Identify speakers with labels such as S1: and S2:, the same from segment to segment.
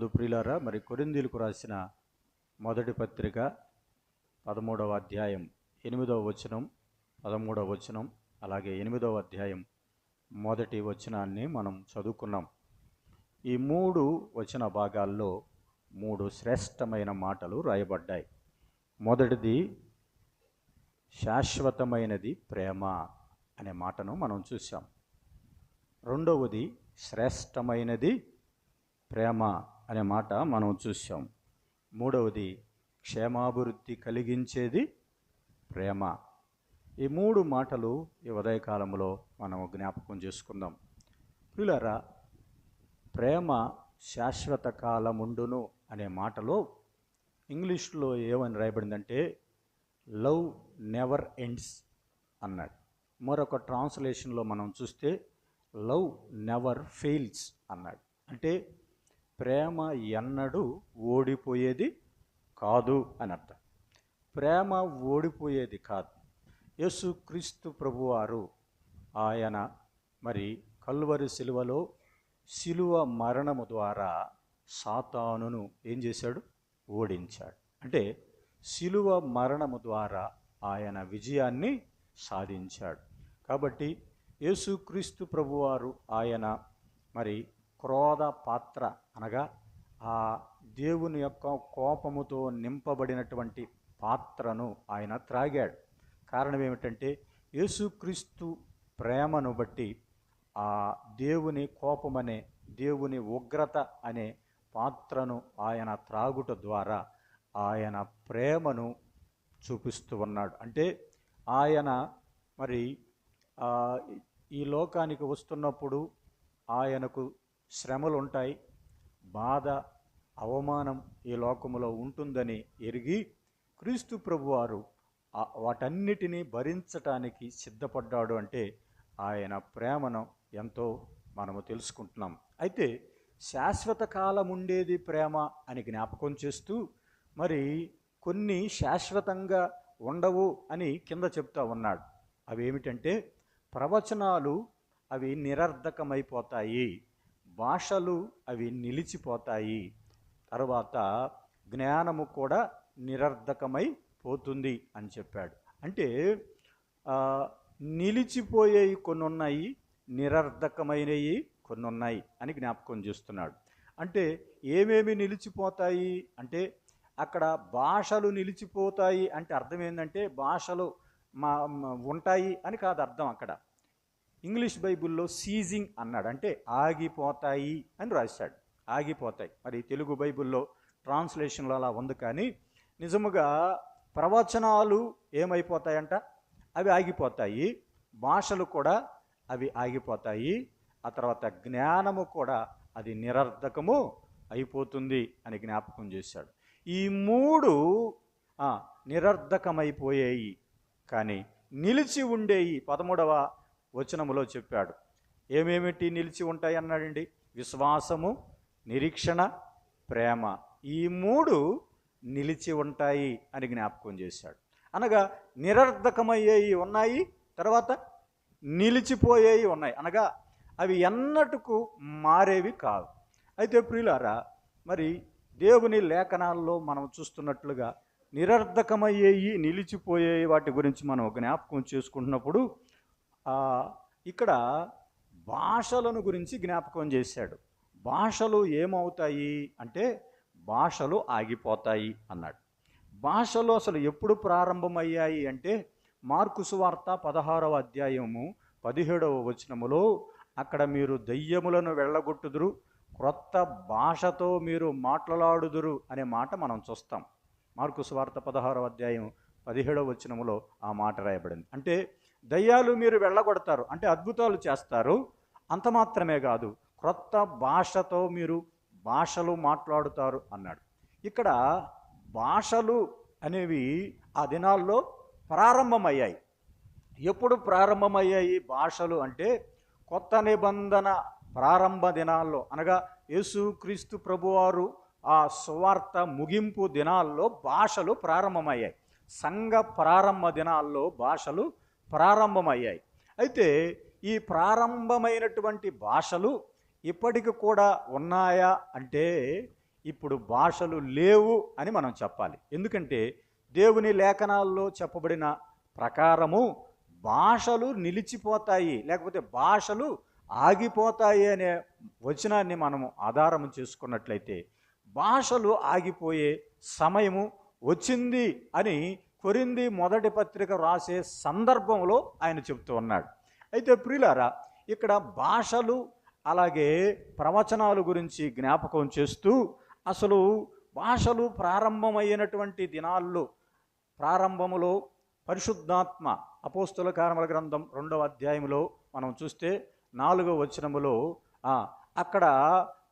S1: నందు ప్రియులారా, మరి కొరింథీయులకు రాసిన మొదటి పత్రిక 13వ అధ్యాయం 8వ వచనం, 13వ వచనం, అలాగే 8వ అధ్యాయం మొదటి వచనాన్ని మనం చదువుకున్నాం. ఈ 3 వచన భాగాల్లో 3 శ్రేష్టమైన మాటలు రాయబడ్డాయి. మొదటిది శాశ్వతమైనది ప్రేమ అనే మాటను మనం చూసాం. రెండవది శ్రేష్టమైనది ప్రేమ అనే మాట మనం చూసాం. మూడవది క్షేమాభివృద్ధి కలిగించేది ప్రేమ. ఈ 3 మాటలు ఈ ఉదయకాలంలో మనం జ్ఞాపకం చేసుకుందాం. ప్రియులారా, ప్రేమ శాశ్వత కాలముండును అనే మాటలో ఇంగ్లీష్లో ఏమని రాయబడిందంటే లవ్ నెవర్ ఎండ్స్ అన్నాడు. మరొక ట్రాన్స్లేషన్లో మనం చూస్తే లవ్ నెవర్ ఫెయిల్స్ అన్నాడు. అంటే ప్రేమ ఎన్నడూ ఓడిపోయేది కాదు అని అర్థం. ప్రేమ ఓడిపోయేది కాదు. యేసుక్రీస్తు ప్రభువారు ఆయన మరి కల్వరి శిలువలో శిలువ మరణము ద్వారా సాతానును ఏం చేశాడు? ఓడించాడు. అంటే శిలువ మరణము ద్వారా ఆయన విజయాన్ని సాధించాడు. కాబట్టి యేసుక్రీస్తు ప్రభువారు ఆయన మరి క్రోధ పాత్ర అనగా ఆ దేవుని యొక్క కోపముతో నింపబడినటువంటి పాత్రను ఆయన త్రాగాడు. కారణం ఏమిటంటే యేసుక్రీస్తు ప్రేమను బట్టి ఆ దేవుని కోపమనే, దేవుని ఉగ్రత అనే పాత్రను ఆయన త్రాగుట ద్వారా ఆయన ప్రేమను చూపిస్తూ ఉన్నాడు. అంటే ఆయన మరి ఈ లోకానికి వస్తున్నప్పుడు ఆయనకు శ్రమలు ఉంటాయి, బాధ, అవమానం ఈ లోకములో ఉంటుందని ఎరిగి క్రీస్తు ప్రభువారు వాటన్నిటినీ భరించటానికి సిద్ధపడ్డాడు. అంటే ఆయన ప్రేమను ఎంతో మనము తెలుసుకుంటున్నాం. అయితే శాశ్వత కాలం ఉండేది ప్రేమ అని జ్ఞాపకం చేస్తూ మరి కొన్ని శాశ్వతంగా ఉండవు అని కింద చెప్తా ఉన్నాడు. అవి ఏమిటంటే ప్రవచనాలు అవి నిరర్ధకమైపోతాయి, భాషలు అవి నిలిచిపోతాయి, తర్వాత జ్ఞానము కూడా నిరర్ధకమైపోతుంది అని చెప్పాడు. అంటే నిలిచిపోయేవి కొన్ని ఉన్నాయి, నిరర్ధకమైనవి కొన్ని ఉన్నాయి అని జ్ఞాపకం చేస్తున్నాడు. అంటే ఏమేమి నిలిచిపోతాయి అంటే అక్కడ భాషలు నిలిచిపోతాయి అంటే అర్థం ఏంటంటే భాషలు ఉంటాయి అని కాదు అర్థం. అక్కడ ఇంగ్లీష్ బైబిల్లో సీజింగ్ అన్నాడు, అంటే ఆగిపోతాయి అని రాశాడు. ఆగిపోతాయి. మరి తెలుగు బైబిల్లో ట్రాన్స్లేషన్లో అలా ఉంది, కానీ నిజముగా ప్రవచనాలు ఏమైపోతాయంట? అవి ఆగిపోతాయి. భాషలు కూడా అవి ఆగిపోతాయి. ఆ తర్వాత జ్ఞానము కూడా అది నిరర్ధకము అయిపోతుంది అని జ్ఞాపకం చేశాడు. ఈ 3 నిరర్ధకమైపోయాయి, కానీ నిలిచి ఉండేవి 13వ వచనములో చెప్పాడు. ఏమేమిటి నిలిచి ఉంటాయి అన్నాడండి? విశ్వాసము, నిరీక్షణ, ప్రేమ. ఈ 3 నిలిచి ఉంటాయి అని జ్ఞాపకం చేశాడు. అనగా నిరర్ధకమయ్యేవి ఉన్నాయి, తర్వాత నిలిచిపోయేవి ఉన్నాయి. అనగా అవి ఎన్నటికు మారేవి కావు. అయితే ప్రియులారా, మరి దేవుని లేఖనాల్లో మనం చూస్తున్నట్లుగా నిరర్ధకమయ్యేవి, నిలిచిపోయేవి వాటి గురించి మనం జ్ఞాపకం చేసుకుంటున్నప్పుడు ఇక్కడ భాషలను గురించి జ్ఞాపకం చేశాడు. భాషలు ఏమవుతాయి అంటే భాషలు ఆగిపోతాయి అన్నాడు. భాషలు అసలు ఎప్పుడు ప్రారంభమయ్యాయి అంటే మార్కు సువార్త 16వ అధ్యాయము 17వ వచనములో అక్కడ మీరు దయ్యములను వెళ్ళగొట్టుదురు, క్రొత్త భాషతో మీరు మాట్లాడుదురు అనే మాట మనం చూస్తాం. మార్కు సువార్త 16వ అధ్యాయం 17వ వచనములో ఆ మాట రాయబడింది. అంటే దయ్యాలు మీరు వెళ్ళగొడతారు, అంటే అద్భుతాలు చేస్తారు, అంత మాత్రమే కాదు, క్రొత్త భాషతో మీరు భాషలు మాట్లాడుతారు అన్నాడు. ఇక్కడ భాషలు అనేవి ఆ దినాల్లో ప్రారంభమయ్యాయి. ఎప్పుడు ప్రారంభమయ్యాయి భాషలు అంటే కొత్త నిబంధన ప్రారంభ దినాల్లో, అనగా యేసుక్రీస్తు ప్రభువారు ఆ సువార్త ముగింపు దినాల్లో భాషలు ప్రారంభమయ్యాయి. సంఘ ప్రారంభ దినాల్లో భాషలు ప్రారంభమయ్యాయి. అయితే ఈ ప్రారంభమైనటువంటి భాషలు ఇప్పటికి కూడా ఉన్నాయా అంటే ఇప్పుడు భాషలు లేవు అని మనం చెప్పాలి. ఎందుకంటే దేవుని లేఖనాల్లో చెప్పబడిన ప్రకారము భాషలు నిలిచిపోతాయి, లేకపోతే భాషలు ఆగిపోతాయి అనే వచనాన్ని మనము ఆధారం చేసుకున్నట్లయితే భాషలు ఆగిపోయే సమయము వచ్చింది అని కొరింథీ మొదటి పత్రిక రాసే సందర్భంలో ఆయన చెప్తూ ఉన్నాడు. అయితే ప్రియులారా, ఇక్కడ భాషలు అలాగే ప్రవచనాల గురించి జ్ఞాపకం చేస్తూ అసలు భాషలు ప్రారంభమైనటువంటి దినాల్లో ప్రారంభములో పరిశుద్ధాత్మ అపోస్తుల కార్యముల గ్రంథం 2వ అధ్యాయంలో మనం చూస్తే 4వ వచనములో అక్కడ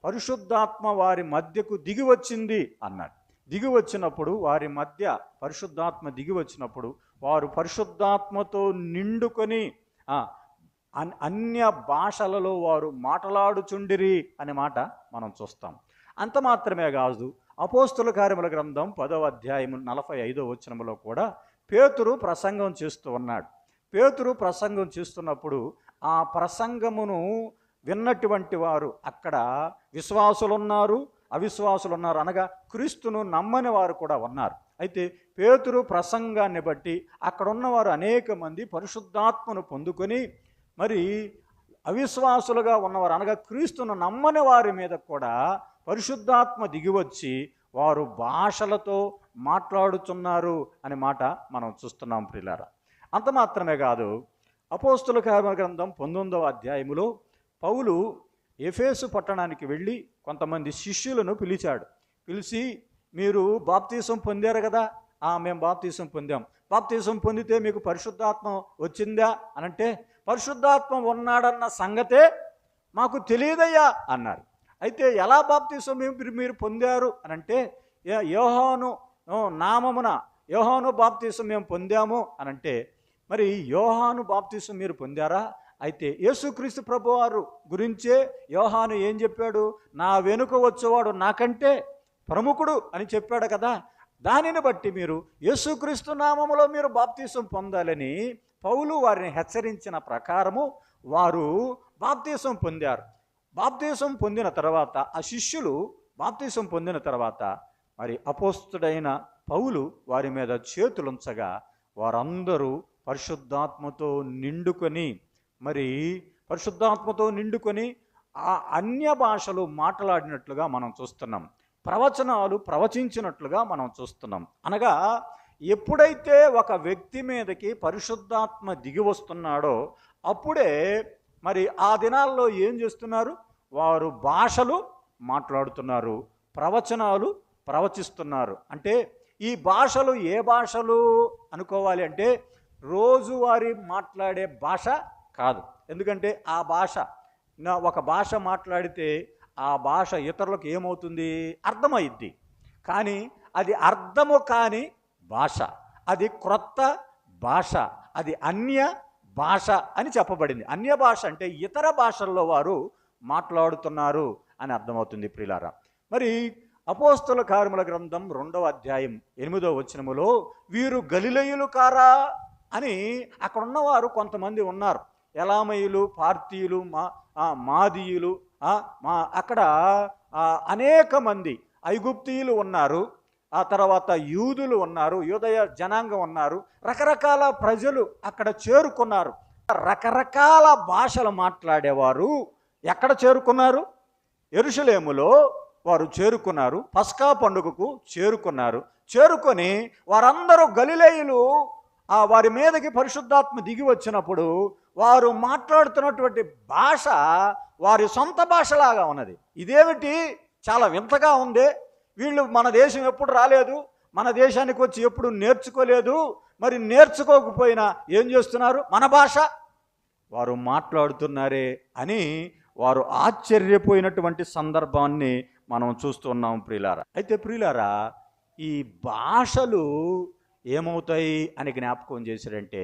S1: పరిశుద్ధాత్మ వారి మధ్యకు దిగి వచ్చింది అన్నాడు. దిగి వచ్చినప్పుడు వారి మధ్య పరిశుద్ధాత్మ దిగి వచ్చినప్పుడు వారు పరిశుద్ధాత్మతో నిండుకొని అన్య భాషలలో వారు మాట్లాడుచుండిరి అనే మాట మనం చూస్తాం. అంత మాత్రమే కాదు, అపోస్తుల కార్యముల గ్రంథం 10వ అధ్యాయం 45వ వచనములో కూడా పేతురు ప్రసంగం చేస్తూ ఉన్నాడు. పేతురు ప్రసంగం చేస్తున్నప్పుడు ఆ ప్రసంగమును విన్నటువంటి వారు అక్కడ విశ్వాసులున్నారు, అవిశ్వాసులున్నారు, అనగా క్రీస్తును నమ్మని వారు కూడా ఉన్నారు. అయితే పేతురు ప్రసంగాన్ని బట్టి అక్కడ ఉన్నవారు అనేక మంది పరిశుద్ధాత్మను పొందుకొని మరి అవిశ్వాసులుగా ఉన్నవారు అనగా క్రీస్తును నమ్మని వారి మీద కూడా పరిశుద్ధాత్మ దిగివచ్చి వారు భాషలతో మాట్లాడుతున్నారు అనే మాట మనం చూస్తున్నాం ప్రియులారా. అంత మాత్రమే కాదు, అపోస్తుల కార్యముల గ్రంథం 19వ అధ్యాయములో పౌలు ఎఫెసు పట్టణానికి వెళ్ళి కొంతమంది శిష్యులను పిలిచాడు. పిలిచి, మీరు బాప్తీసం పొందారు కదా? మేము బాప్తీసం పొందాం. బాప్తీసం పొందితే మీకు పరిశుద్ధాత్మ వచ్చిందా అనంటే, పరిశుద్ధాత్మ ఉన్నాడన్న సంగతే మాకు తెలియదయ్యా అన్నారు. అయితే ఎలా బాప్తీసం మీరు పొందారు అనంటే, యోహాను నామమున యోహాను బాప్తీసం మేము పొందాము అనంటే, మరి యోహాను బాప్తీసం మీరు పొందారా? అయితే యేసుక్రీస్తు ప్రభువారు గురించే యోహాను ఏం చెప్పాడు? నా వెనుక వచ్చేవాడు నాకంటే ప్రముఖుడు అని చెప్పాడు కదా. దానిని బట్టి మీరు యేసుక్రీస్తు నామములో మీరు బాప్తీసం పొందాలని పౌలు వారిని హెచ్చరించిన ప్రకారము వారు బాప్తీసం పొందారు. బాప్తీసం పొందిన తర్వాత ఆ శిష్యులు బాప్తీసం పొందిన తర్వాత మరి అపోస్తుడైన పౌలు వారి మీద చేతులుంచగా వారందరూ పరిశుద్ధాత్మతో నిండుకొని ఆ అన్య భాషలు మాట్లాడినట్లుగా మనం చూస్తున్నాం. ప్రవచనాలు ప్రవచించినట్లుగా మనం చూస్తున్నాం. అనగా ఎప్పుడైతే ఒక వ్యక్తి మీదకి పరిశుద్ధాత్మ దిగి వస్తున్నాడో అప్పుడే మరి ఆ దినాల్లో ఏం చేస్తున్నారు? వారు భాషలు మాట్లాడుతున్నారు, ప్రవచనాలు ప్రవచిస్తున్నారు. అంటే ఈ భాషలు ఏ భాషలు అనుకోవాలి అంటే రోజువారీ మాట్లాడే భాష కాదు. ఎందుకంటే ఆ భాష ఒక భాష మాట్లాడితే ఆ భాష ఇతరులకు ఏమవుతుంది? అర్థమైద్ది. కానీ అది అర్థము కాని భాష, అది క్రొత్త భాష, అది అన్య భాష అని చెప్పబడింది. అన్య భాష అంటే ఇతర భాషల్లో వారు మాట్లాడుతున్నారు అని అర్థమవుతుంది ప్రియులారా. మరి అపోస్తుల కార్యముల గ్రంథం 2వ అధ్యాయం 8వ వచనములో వీరు గలిలయులు కారా అని అక్కడ ఉన్నవారు కొంతమంది ఉన్నారు. ఎలామయులు, పార్తీయులు, మాదీయులు, అక్కడ అనేక మంది ఐగుప్తీయులు ఉన్నారు, ఆ తర్వాత యూదులు ఉన్నారు, యూదయ జనాంగం ఉన్నారు, రకరకాల ప్రజలు అక్కడ చేరుకున్నారు. రకరకాల భాషలు మాట్లాడేవారు ఎక్కడ చేరుకున్నారు? యెరూషలేములో వారు చేరుకున్నారు. పస్కా పండుగకు చేరుకున్నారు. చేరుకొని వారందరూ గలిలయులు వారి మీదకి పరిశుద్ధాత్మ దిగి వచ్చినప్పుడు వారు మాట్లాడుతున్నటువంటి భాష వారి సొంత భాషలాగా ఉన్నది. ఇదేమిటి, చాలా వింతగా ఉంది. వీళ్ళు మన దేశం ఎప్పుడు రాలేదు, మన దేశానికి వచ్చి ఎప్పుడు నేర్చుకోలేదు, మరి నేర్చుకోకపోయినా ఏం చేస్తున్నారు? మన భాష వారు మాట్లాడుతున్నారే అని వారు ఆశ్చర్యపోయినటువంటి సందర్భాన్ని మనం చూస్తున్నాం ప్రియులారా. అయితే ప్రియులారా, ఈ భాషలు ఏమవుతాయి అని జ్ఞాపకం చేశారంటే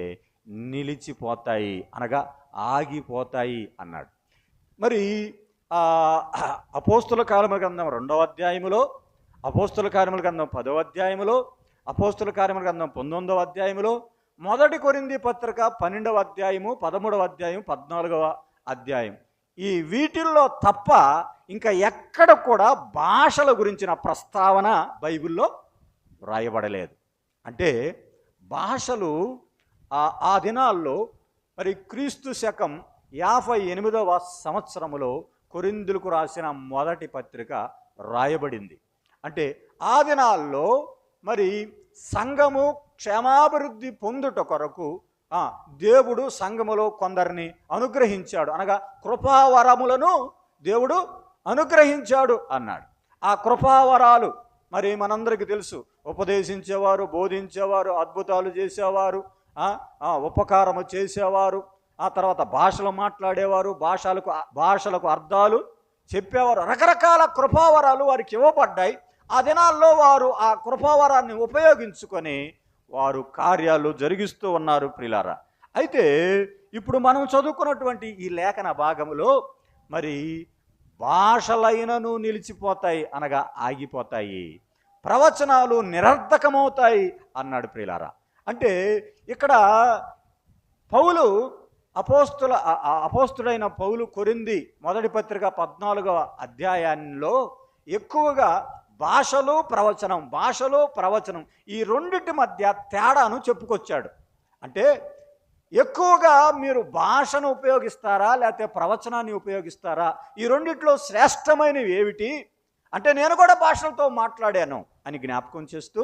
S1: నిలిచిపోతాయి, అనగా ఆగిపోతాయి అన్నాడు. మరి అపోస్తుల కార్యముల గ్రంథం 2వ అధ్యాయములో, అపోస్తుల కార్యముల గ్రంథం 10వ అధ్యాయములో, అపోస్తుల కార్యముల గ్రంథం 19వ అధ్యాయములో, మొదటి కొరింథీ పత్రిక 12వ అధ్యాయము, 13వ అధ్యాయం, 14వ అధ్యాయం, ఈ వీటిల్లో తప్ప ఇంకా ఎక్కడ కూడా భాషల గురించిన ప్రస్తావన బైబిల్లో వ్రాయబడలేదు. అంటే భాషలు ఆ దినాల్లో మరి క్రీస్తు శకం 58వ సంవత్సరములో కొరింథీయులకు రాసిన మొదటి పత్రిక రాయబడింది. అంటే ఆ దినాల్లో మరి సంఘము క్షేమాభివృద్ధి పొందుట కొరకు దేవుడు సంఘములో కొందరిని అనుగ్రహించాడు, అనగా కృపావరములను దేవుడు అనుగ్రహించాడు అన్నాడు. ఆ కృపావరాలు మరి మనందరికీ తెలుసు. ఉపదేశించేవారు, బోధించేవారు, అద్భుతాలు చేసేవారు, ఉపకారము చేసేవారు, ఆ తర్వాత భాషలు మాట్లాడేవారు, భాషలకు అర్థాలు చెప్పేవారు. రకరకాల కృపావరాలు వారికి ఇవ్వబడ్డాయి. ఆ దినాల్లో వారు ఆ కృపావరాన్ని ఉపయోగించుకొని వారు కార్యాలు జరిగిస్తూ ఉన్నారు ప్రియులారా. అయితే ఇప్పుడు మనం చదువుకున్నటువంటి ఈ లేఖన భాగములో మరి భాషలైనను నిలిచిపోతాయి, అనగా ఆగిపోతాయి, ప్రవచనాలు నిరర్ధకమవుతాయి అన్నాడు ప్రియులారా. అంటే ఇక్కడ పౌలు అపోస్తుడైన పౌలు కొరింథీ మొదటి పత్రిక 14వ అధ్యాయంలో ఎక్కువగా భాషలు ప్రవచనం ఈ రెండింటి మధ్య తేడాను చెప్పుకొచ్చాడు. అంటే ఎక్కువగా మీరు భాషను ఉపయోగిస్తారా లేకపోతే ప్రవచనాన్ని ఉపయోగిస్తారా, ఈ రెండిట్లో శ్రేష్టమైనవి ఏమిటి అంటే నేను కూడా భాషలతో మాట్లాడాను అని జ్ఞాపకం చేస్తూ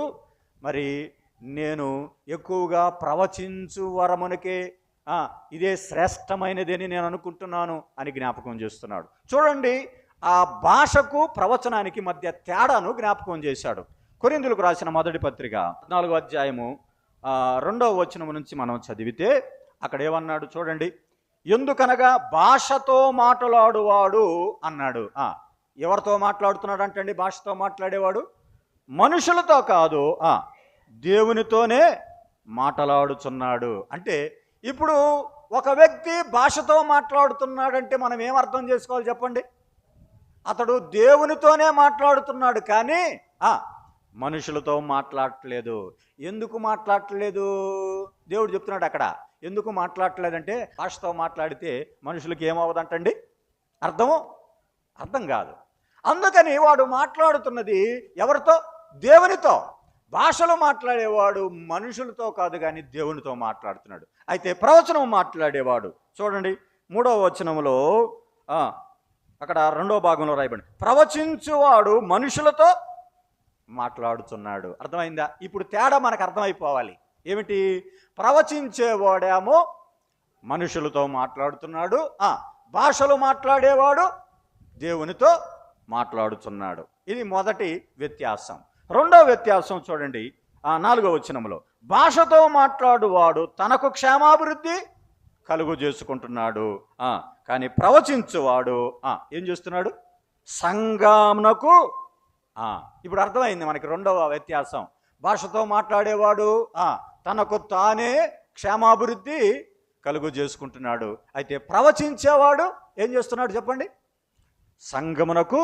S1: మరి నేను ఎక్కువగా ప్రవచించు వరమునకే ఇదే శ్రేష్టమైనదని నేను అనుకుంటున్నాను అని జ్ఞాపకం చేస్తున్నాడు. చూడండి, ఆ భాషకు ప్రవచనానికి మధ్య తేడాను జ్ఞాపకం చేశాడు. కొరింథీయులకు రాసిన మొదటి పత్రిక 4వ అధ్యాయము 2వ వచనం నుంచి మనం చదివితే అక్కడ ఏమన్నాడు చూడండి. ఎందుకనగా భాషతో మాట్లాడువాడు అన్నాడు. ఎవరితో మాట్లాడుతున్నాడు అంటండి? భాషతో మాట్లాడేవాడు మనుషులతో కాదు, దేవునితోనే మాట్లాడుచున్నాడు. అంటే ఇప్పుడు ఒక వ్యక్తి భాషతో మాట్లాడుతున్నాడంటే మనం ఏం అర్థం చేసుకోవాలి చెప్పండి? అతడు దేవునితోనే మాట్లాడుతున్నాడు, కానీ మనుషులతో మాట్లాడట్లేదు. ఎందుకు మాట్లాడట్లేదు? దేవుడు చెప్తున్నాడు అక్కడ. ఎందుకు మాట్లాడట్లేదంటే భాషతో మాట్లాడితే మనుషులకి ఏమవుదంటండి? అర్థం కాదు. అందుకని వాడు మాట్లాడుతున్నది ఎవరితో? దేవునితో. భాషలో మాట్లాడేవాడు మనుషులతో కాదు కానీ దేవునితో మాట్లాడుతున్నాడు. అయితే ప్రవచనం మాట్లాడేవాడు చూడండి 3వ వచనంలో అక్కడ 2వ భాగంలో రాయబడి ప్రవచించువాడు మనుషులతో మాట్లాడుతున్నాడు. అర్థమైందా? ఇప్పుడు తేడా మనకు అర్థమైపోవాలి. ఏమిటి? ప్రవచించేవాడేమో మనుషులతో మాట్లాడుతున్నాడు, భాషలు మాట్లాడేవాడు దేవునితో మాట్లాడుతున్నాడు. ఇది మొదటి వ్యత్యాసం. రెండవ వ్యత్యాసం చూడండి 4వ వచనంలో భాషతో మాట్లాడువాడు తనకు క్షేమాభివృద్ధి కలుగు చేసుకుంటున్నాడు, కానీ ప్రవచించువాడు ఏం చేస్తున్నాడు? సంఘమునకు. ఇప్పుడు అర్థమైంది మనకి రెండవ వ్యత్యాసం. భాషతో మాట్లాడేవాడు తనకు తానే క్షేమాభివృద్ధి కలుగు చేసుకుంటున్నాడు. అయితే ప్రవచించేవాడు ఏం చేస్తున్నాడు చెప్పండి? సంఘమునకు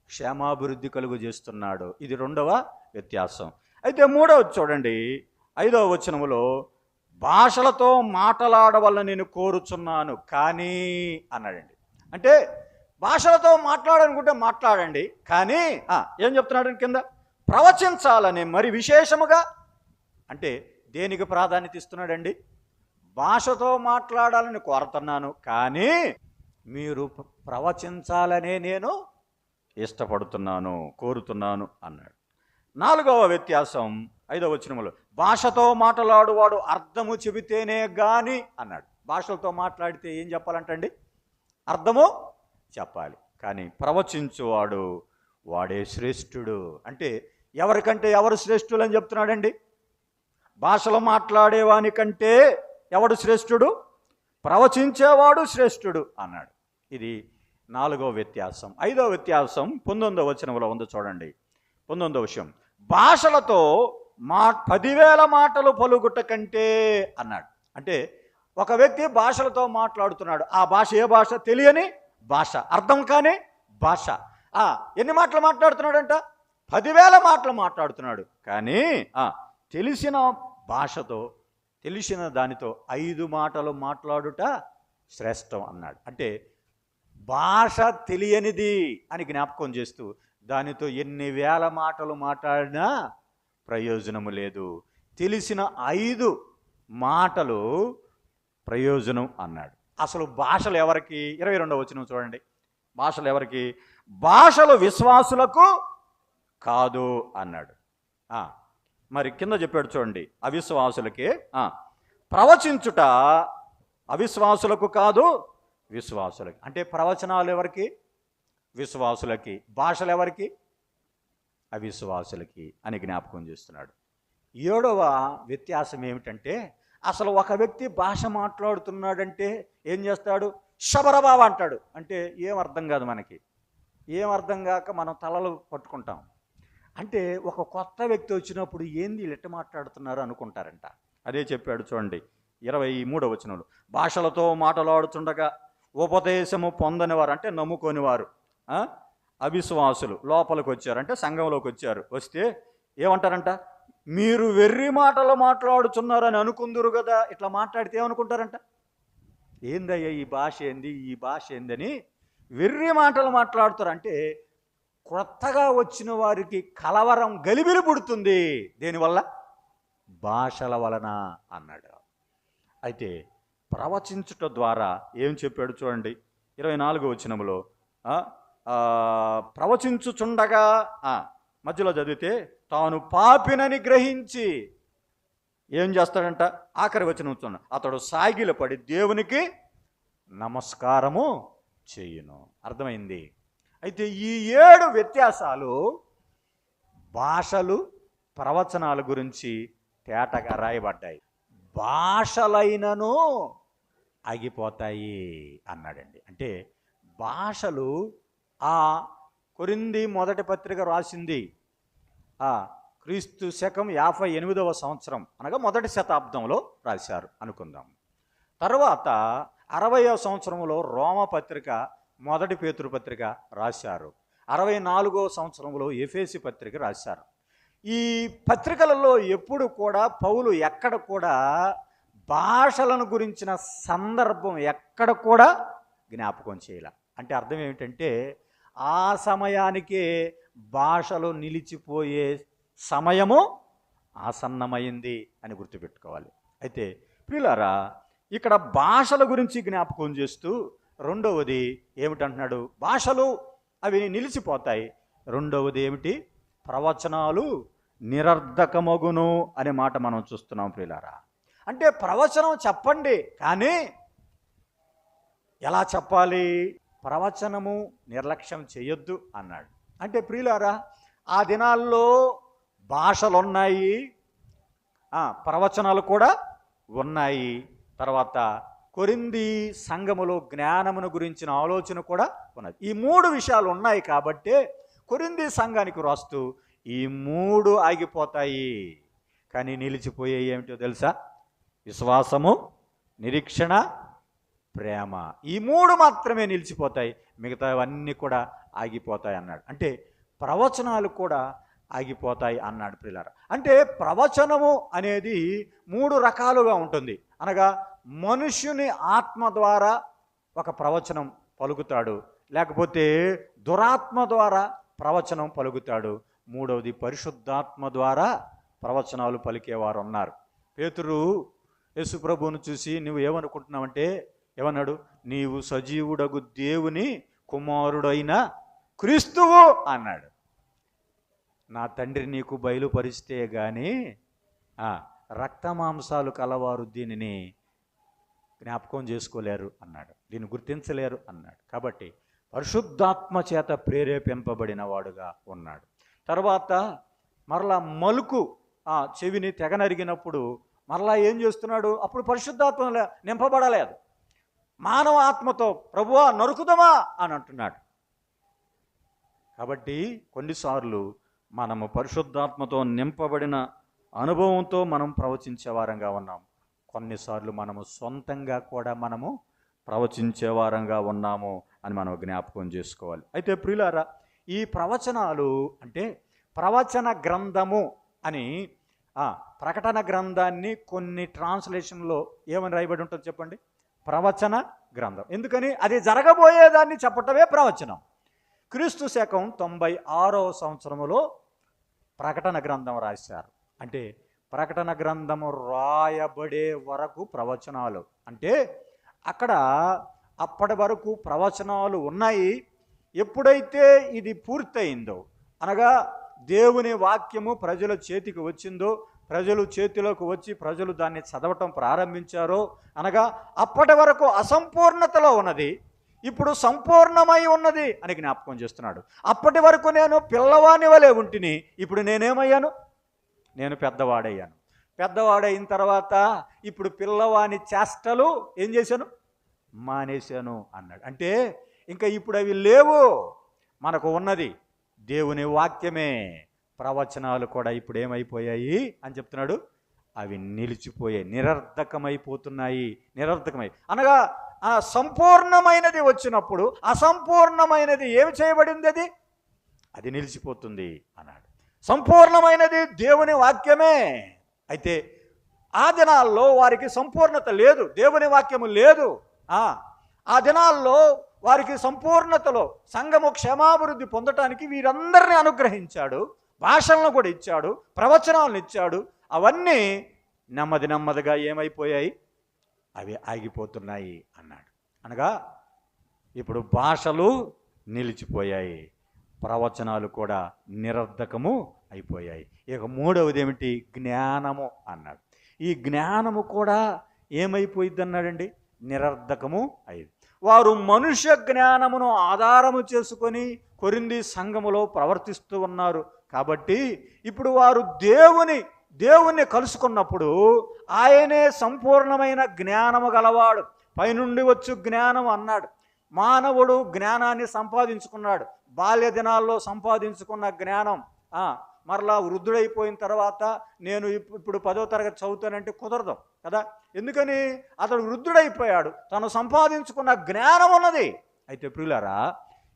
S1: క్షేమాభివృద్ధి కలుగు చేస్తున్నాడు. ఇది రెండవ వ్యత్యాసం. అయితే మూడవది చూడండి 5వ వచనములో భాషలతో మాట్లాడవల్ల నేను కోరుచున్నాను కానీ అన్నాడండి. అంటే భాషలతో మాట్లాడాలనుకుంటే మాట్లాడండి, కానీ ఏం చెప్తున్నాడు కింద? ప్రవచించాలని మరి విశేషముగా. అంటే దేనికి ప్రాధాన్యత ఇస్తున్నాడండి? భాషతో మాట్లాడాలని కోరుతున్నాను, కానీ మీరు ప్రవచించాలనే నేను ఇష్టపడుతున్నాను, కోరుతున్నాను అన్నాడు. 4వ వ్యత్యాసం 5వ వచనములో భాషతో మాట్లాడువాడు అర్థము చెబితేనే గాని అన్నాడు. భాషలతో మాట్లాడితే ఏం చెప్పాలంటండి? అర్థము చెప్పాలి, కానీ ప్రవచించువాడు వాడే శ్రేష్ఠుడు. అంటే ఎవరికంటే ఎవరు శ్రేష్ఠులు అని చెప్తున్నాడండి? భాషలు మాట్లాడేవాని కంటే ఎవడు శ్రేష్ఠుడు? ప్రవచించేవాడు శ్రేష్ఠుడు అన్నాడు. ఇది 4వ వ్యత్యాసం. 5వ వ్యత్యాసం 19వ వచనంలో ఉంది చూడండి. 19వ విషయం భాషలతో 10,000 మాటలు పలుకుట కంటే అన్నాడు. అంటే ఒక వ్యక్తి భాషలతో మాట్లాడుతున్నాడు. ఆ భాష ఏ భాష? తెలియని భాష, అర్థం కాని భాష. ఎన్ని మాటలు మాట్లాడుతున్నాడంట? 10,000 మాటలు మాట్లాడుతున్నాడు. కానీ తెలిసిన భాషతో, తెలిసిన దానితో 5 మాటలు మాట్లాడుట శ్రేష్టం అన్నాడు. అంటే భాష తెలియనిది అని జ్ఞాపకం చేస్తూ దానితో ఎన్ని వేల మాటలు మాట్లాడినా ప్రయోజనము లేదు. తెలిసిన 5 మాటలు ప్రయోజనం అన్నాడు. అసలు భాషలు ఎవరికి? 22వ వచనం చూడండి. భాషలు ఎవరికి? భాషలు విశ్వాసులకు కాదు అన్నాడు. మరి కింద చెప్పాడు చూడండి, అవిశ్వాసులకే. ప్రవచించుట అవిశ్వాసులకు కాదు, విశ్వాసులకి. అంటే ప్రవచనాలు ఎవరికి? విశ్వాసులకి. భాషలు ఎవరికి? అవిశ్వాసులకి అని జ్ఞాపకం చేస్తున్నాడు. 7వ వ్యత్యాసం ఏమిటంటే, అసలు ఒక వ్యక్తి భాష మాట్లాడుతున్నాడంటే ఏం చేస్తాడు? శబరబావ అంటాడు. అంటే ఏం అర్థం కాదు మనకి. ఏం అర్థం కాక మనం తలలు పట్టుకుంటాం. అంటే ఒక కొత్త వ్యక్తి వచ్చినప్పుడు ఏంది ఎట్ట మాట్లాడుతున్నారు అనుకుంటారంట. అదే చెప్పాడు చూడండి 23వ వచనంలో. భాషలతో మాట్లాడుతుండగా ఉపదేశము పొందనివారు, అంటే నమ్ముకోనివారు, అవిశ్వాసులు లోపలికి వచ్చారు, అంటే సంఘంలోకి వచ్చారు. వస్తే ఏమంటారంట? మీరు వెర్రి మాటలు మాట్లాడుతున్నారని అనుకుందరు కదా. ఇట్లా మాట్లాడితే ఏమనుకుంటారంట? ఏందయ్యా ఈ భాష ఏంది, ఈ భాష ఏందని వెర్రి మాటలు మాట్లాడుతారు. అంటే కొత్తగా వచ్చిన వారికి కలవరం, గలిబిలి పుడుతుంది. దేనివల్ల? భాషల వలన అన్నాడు. అయితే ప్రవచించుట ద్వారా ఏం చెప్పాడు చూడండి 24వ వచనంలో. ప్రవచించుచుండగా మధ్యలో చదివితే తాను పాపినని గ్రహించి ఏం చేస్తాడంట? ఆఖరి వచనం చూడండి. అతడు సాగిలపడి దేవునికి నమస్కారము చేయును. అర్థమైంది? అయితే ఈ 7 వ్యత్యాసాలు భాషలు, ప్రవచనాల గురించి తేటగా రాయబడ్డాయి. భాషలైనను ఆగిపోతాయి అన్నాడండి. అంటే భాషలు కొరింథీ మొదటి పత్రిక రాసింది క్రీస్తు శకం 58వ సంవత్సరం, అనగా మొదటి శతాబ్దంలో రాశారు అనుకుందాం. తర్వాత 60వ సంవత్సరంలో రోమ పత్రిక, మొదటి పేతురు పత్రిక రాశారు. 64వ సంవత్సరంలో ఎఫెసీ పత్రిక రాశారు. ఈ పత్రికలలో ఎప్పుడు కూడా పౌలు ఎక్కడ కూడా భాషలను గురించిన సందర్భం ఎక్కడ కూడా జ్ఞాపకం చేయాల. అంటే అర్థం ఏమిటంటే ఆ సమయానికే భాషలు నిలిచిపోయే సమయము ఆసన్నమైంది అని గుర్తుపెట్టుకోవాలి. అయితే ప్రియులారా, ఇక్కడ భాషల గురించి జ్ఞాపకం చేస్తూ రెండవది ఏమిటంటున్నాడు? భాషలు అవి నిలిచిపోతాయి. రెండవది ఏమిటి? ప్రవచనాలు నిరర్ధకమగును అనే మాట మనం చూస్తున్నాం ప్రియులారా. అంటే ప్రవచనం చెప్పండి, కానీ ఎలా చెప్పాలి? ప్రవచనము నిర్లక్ష్యం చేయొద్దు అన్నాడు. అంటే ప్రియులారా, ఆ దినాల్లో భాషలున్నాయి, ప్రవచనాలు కూడా ఉన్నాయి. తర్వాత కొరింథీ సంఘములో జ్ఞానమును గురించిన ఆలోచన కూడా ఉన్నది. ఈ 3 విషయాలు ఉన్నాయి కాబట్టి కొరింథీ సంఘానికి రాస్తూ ఈ 3 ఆగిపోతాయి, కానీ నిలిచిపోయే ఏమిటో తెలుసా? విశ్వాసము, నిరీక్షణ, ప్రేమ. ఈ 3 మాత్రమే నిలిచిపోతాయి, మిగతావన్నీ కూడా ఆగిపోతాయి అన్నాడు. అంటే ప్రవచనాలు కూడా ఆగిపోతాయి అన్నాడు ప్రియులారా. అంటే ప్రవచనము అనేది 3 రకాలుగా ఉంటుంది. అనగా మనుష్యుని ఆత్మ ద్వారా ఒక ప్రవచనం పలుకుతాడు, లేకపోతే దురాత్మ ద్వారా ప్రవచనం పలుకుతాడు, మూడవది పరిశుద్ధాత్మ ద్వారా ప్రవచనాలు పలికేవారు ఉన్నారు. పేతురు యేసుప్రభువును చూసి నువ్వు ఏమనుకుంటున్నావంటే ఏమన్నాడు? నీవు సజీవుడగు దేవుని కుమారుడైన క్రీస్తువు అన్నాడు. నా తండ్రి నీకు బయలుపరిస్తే గాని రక్తమాంసాలు కలవారు దీనిని జ్ఞాపకం చేసుకోలేరు అన్నాడు, దీన్ని గుర్తించలేరు అన్నాడు. కాబట్టి పరిశుద్ధాత్మ చేత ప్రేరేపింపబడిన వాడుగా ఉన్నాడు. తర్వాత మరలా మలుకు చెవిని తెగనరిగినప్పుడు మరలా ఏం చేస్తున్నాడు? అప్పుడు పరిశుద్ధాత్మ నింపబడలేదు, మానవ ఆత్మతో ప్రభువా నరుకుదమా అని అంటున్నాడు. కాబట్టి కొన్నిసార్లు మనము పరిశుద్ధాత్మతో నింపబడిన అనుభవంతో మనం ప్రవచించే వారంగా ఉన్నాం. కొన్నిసార్లు మనము సొంతంగా కూడా మనము ప్రవచించే వారంగా ఉన్నాము అని మనం జ్ఞాపకం చేసుకోవాలి. అయితే ప్రియులారా, ఈ ప్రవచనాలు అంటే ప్రవచన గ్రంథము అని ప్రకటన గ్రంథాన్ని కొన్ని ట్రాన్స్లేషన్లో ఏమని రాయబడి ఉంటుంది చెప్పండి? ప్రవచన గ్రంథం. ఎందుకని? అది జరగబోయేదాన్ని చెప్పటమే ప్రవచనం. క్రీస్తు శకం 96వ సంవత్సరములో ప్రకటన గ్రంథం రాశారు. అంటే ప్రకటన గ్రంథము రాయబడే వరకు ప్రవచనాలు, అంటే అక్కడ అప్పటి వరకు ప్రవచనాలు ఉన్నాయి. ఎప్పుడైతే ఇది పూర్తయిందో, అనగా దేవుని వాక్యము ప్రజల చేతికి వచ్చిందో, ప్రజలు చేతిలోకి వచ్చి ప్రజలు దాన్ని చదవటం ప్రారంభించారో, అనగా అప్పటి వరకు అసంపూర్ణతలో ఉన్నది ఇప్పుడు సంపూర్ణమై ఉన్నది అని జ్ఞాపకం చేస్తున్నాడు. అప్పటి వరకు నేను పిల్లవాని వలె ఉంటిని, ఇప్పుడు నేనేమయ్యాను? నేను పెద్దవాడయ్యాను. పెద్దవాడైన తర్వాత ఇప్పుడు పిల్లవాని చేష్టలు ఏం చేశాను? మానేశాను అన్నాడు. అంటే ఇంకా ఇప్పుడు అవి లేవు, మనకు ఉన్నది దేవుని వాక్యమే. ప్రవచనాలు కూడా ఇప్పుడు ఏమైపోయాయి అని చెప్తున్నాడు? అవి నిలిచిపోయాయి, నిరర్ధకమైపోతున్నాయి. నిరర్ధకమై అనగా సంపూర్ణమైనది వచ్చినప్పుడు అసంపూర్ణమైనది ఏమి చేయబడింది? అది నిలిచిపోతుంది అన్నాడు. సంపూర్ణమైనది దేవుని వాక్యమే. అయితే ఆ దినాల్లో వారికి సంపూర్ణత లేదు, దేవుని వాక్యము లేదు. ఆ దినాల్లో వారికి సంపూర్ణతలో సంఘము క్షేమాభివృద్ధి పొందటానికి వీరందరినీ అనుగ్రహించాడు, భాషలను కూడా ఇచ్చాడు, ప్రవచనాలను ఇచ్చాడు. అవన్నీ నెమ్మది నెమ్మదిగా ఏమైపోయాయి? అవి ఆగిపోతున్నాయి అన్నాడు. అనగా ఇప్పుడు భాషలు నిలిచిపోయాయి, ప్రవచనాలు కూడా నిరర్ధకము అయిపోయాయి. ఇక మూడవది ఏమిటి? జ్ఞానము అన్నాడు. ఈ జ్ఞానము కూడా ఏమైపోయింది అన్నాడండి? నిరర్ధకము అయింది. వారు మనుష్య జ్ఞానమును ఆధారము చేసుకొని కొరింథీ సంఘములో ప్రవర్తిస్తూ ఉన్నారు. కాబట్టి ఇప్పుడు వారు దేవుణ్ణి కలుసుకున్నప్పుడు ఆయనే సంపూర్ణమైన జ్ఞానము గలవాడు, పైనుండి వచ్చు జ్ఞానం అన్నాడు. మానవుడు జ్ఞానాన్ని సంపాదించుకున్నాడు, బాల్య దినాల్లో సంపాదించుకున్న జ్ఞానం మరలా వృద్ధుడైపోయిన తర్వాత నేను ఇప్పుడు 10వ తరగతి చదువుతానంటే కుదరదు కదా. ఎందుకని? అతడు వృద్ధుడైపోయాడు, తను సంపాదించుకున్న జ్ఞానం ఉన్నది. అయితే ప్రియులారా,